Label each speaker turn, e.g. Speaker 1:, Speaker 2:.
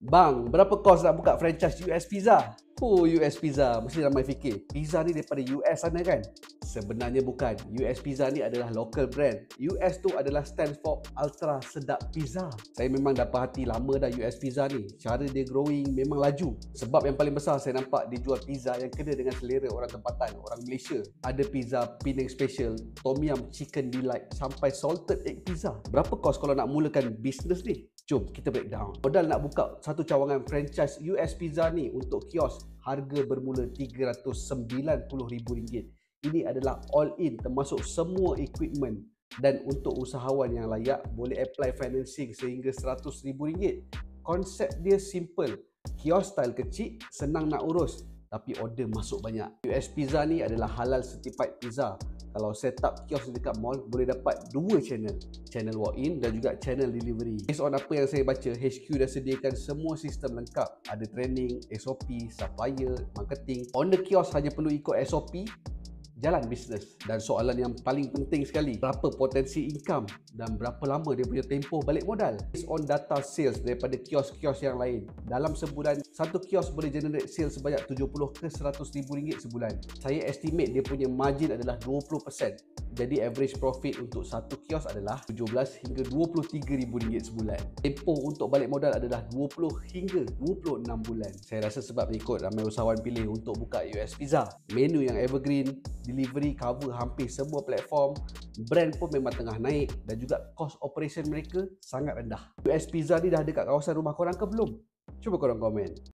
Speaker 1: Bang, berapa kos nak buka franchise US Pizza? US Pizza, mesti ramai fikir pizza ni daripada US sana kan? Sebenarnya bukan. US Pizza ni adalah local brand. US tu adalah stand for Ultra Sedap Pizza. Saya memang dah perhati lama dah US Pizza ni. Cara dia growing memang laju. Sebab yang paling besar saya nampak dia jual pizza yang kena dengan selera orang tempatan, orang Malaysia. Ada pizza Penang Special, Tom Yum Chicken Delight sampai Salted Egg Pizza. Berapa kos kalau nak mulakan bisnes ni? Jom kita breakdown. Modal nak buka satu cawangan franchise US Pizza ni untuk kios, harga bermula RM390,000. Ini adalah all in termasuk semua equipment, dan untuk usahawan yang layak boleh apply financing sehingga RM100,000. Konsep dia simple. Kios style kecil, senang nak urus tapi order masuk banyak. US Pizza ni adalah halal certified pizza. Kalau set up kios dekat mall boleh dapat dua channel walk-in dan juga channel delivery. Based on apa yang saya baca, HQ dah sediakan semua sistem lengkap. Ada training, SOP, supplier, marketing. Owner kios hanya perlu ikut SOP, jalan bisnes. Dan soalan yang paling penting sekali, berapa potensi income dan berapa lama dia punya tempoh balik modal? Based on data sales daripada kios-kios yang lain, dalam sebulan satu kios boleh generate sales sebanyak RM70,000 ke RM100,000 sebulan. Saya estimate dia punya margin adalah 20%. Jadi average profit untuk satu kios adalah RM17,000 hingga RM23,000 sebulan. Tempoh untuk balik modal adalah 20 hingga 26 bulan. Saya rasa sebab ikut ramai usahawan pilih untuk buka US Pizza. Menu yang evergreen, delivery cover hampir semua platform, brand pun memang tengah naik dan juga cost operation mereka sangat rendah. US Pizza ni dah dekat kawasan rumah korang ke belum? Cuba korang komen.